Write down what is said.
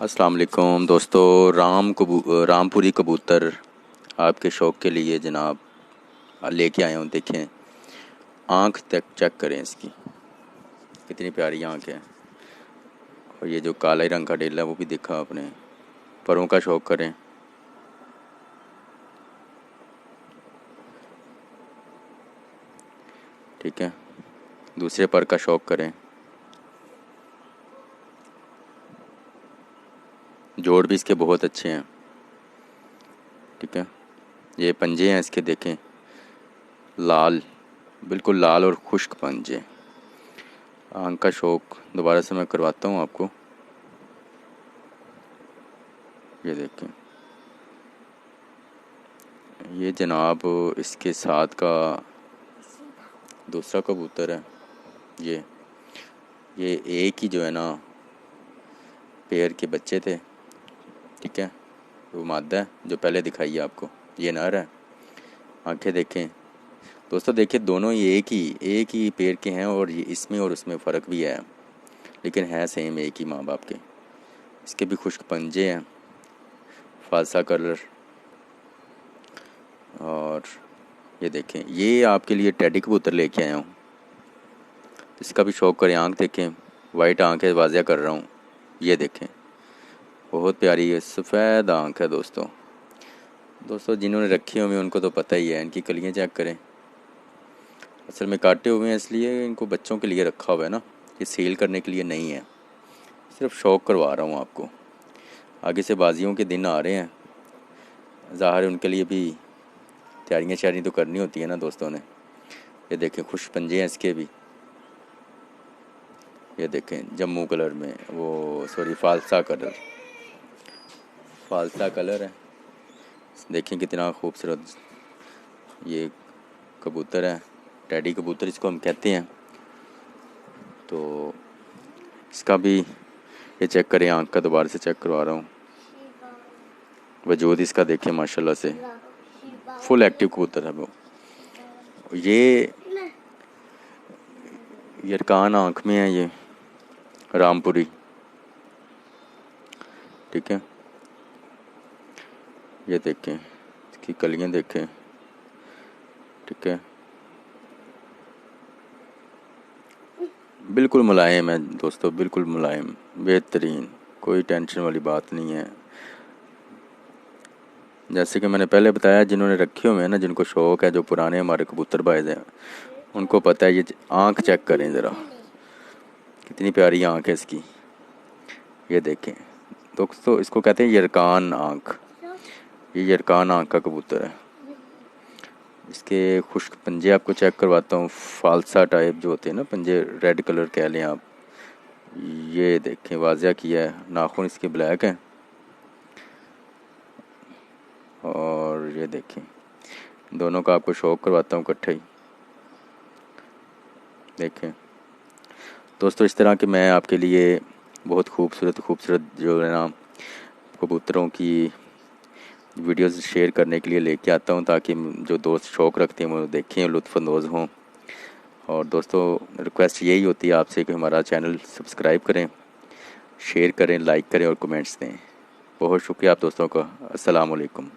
अस्सलाम वालेकुम दोस्तों। रामपुरी कबूतर आपके शौक़ के लिए जनाब लेके आया हूँ। देखें, आँख तक चेक करें इसकी, कितनी प्यारी आँख है। और ये जो काले रंग का डेला है वो भी देखा आपने। परों का शौक़ करें, ठीक है। दूसरे पर का शौक़ करें। जोड़ भी इसके बहुत अच्छे हैं, ठीक है। ये पंजे हैं इसके, देखें, लाल, बिल्कुल लाल और खुश्क पंजे। आँख का शौक़ दोबारा से मैं करवाता हूँ आपको। ये देखें, ये जनाब इसके साथ का दूसरा कबूतर है। ये एक ही जो है ना पेयर के बच्चे थे, ठीक है। वो मादा है जो पहले दिखाई है आपको, ये नर है। आंखें देखें दोस्तों, देखिए दोनों ही एक ही पेयर के हैं और ये इसमें और उसमें फ़र्क भी है, लेकिन है सेम एक ही माँ बाप के। इसके भी खुश्क पंजे हैं, फालसा कलर। और ये देखें, ये आपके लिए टेडी कबूतर लेके आया हूँ। इसका भी शौक़ करें। आँख देखें, वाइट आँख है, वाज़िया कर रहा हूँ। ये देखें, बहुत प्यारी है, सफ़ेद आँख है दोस्तों जिन्होंने रखी हुई उनको तो पता ही है। इनकी कलियाँ चेक करें, असल में काटे हुए हैं, इसलिए इनको बच्चों के लिए रखा हुआ है ना, ये सेल करने के लिए नहीं है, सिर्फ शौक़ करवा रहा हूँ आपको। आगे से बाजियों के दिन आ रहे हैं, ज़ाहिर उनके लिए भी तैयारियाँ शायरी तो करनी होती है ना दोस्तों ने। ये देखें, खुश पंजे हैं इसके भी। ये देखें, जम्मू कलर में, वो सॉरी फालसा कलर है। देखें कितना खूबसूरत ये कबूतर है, टेडी कबूतर इसको हम कहते हैं। तो इसका भी ये चेक करें, आँख का दोबारा से चेक करवा रहा हूँ। वजूद इसका देखें, माशाल्लाह से फुल एक्टिव कबूतर है वो। ये यरकान आँख में है, ये रामपुरी, ठीक है। ये देखें, इसकी कलियाँ देखें, ठीक है। बिल्कुल मुलायम है दोस्तों, बिल्कुल मुलायम, बेहतरीन, कोई टेंशन वाली बात नहीं है। जैसे कि मैंने पहले बताया, जिन्होंने रखे हुए हैं ना, जिनको शौक़ है, जो पुराने हमारे कबूतर बाज़ हैं, उनको पता है। ये आँख चेक करें ज़रा, कितनी प्यारी आँख है इसकी। ये देखें दोस्तों, इसको कहते हैं यरकान आँख। ये यरकान आँख का कबूतर है। इसके खुश्क पंजे आपको चेक करवाता हूँ, फालसा टाइप जो होते हैं ना पंजे, रेड कलर कह लें आप। ये देखें, वाज़िया किया है, नाखून इसके ब्लैक हैं। और ये देखें, दोनों का आपको शौक़ करवाता हूँ इकट्ठे ही। देखें दोस्तों, इस तरह के मैं आपके लिए बहुत खूबसूरत जो है ना कबूतरों की वीडियोस शेयर करने के लिए लेके आता हूँ, ताकि जो दोस्त शौक़ रखते हैं वो देखें, लुत्फ़अंदोज़ हों। और दोस्तों रिक्वेस्ट यही होती है आपसे कि हमारा चैनल सब्सक्राइब करें, शेयर करें, लाइक करें और कमेंट्स दें। बहुत शुक्रिया आप दोस्तों का। अस्सलाम वालेकुम।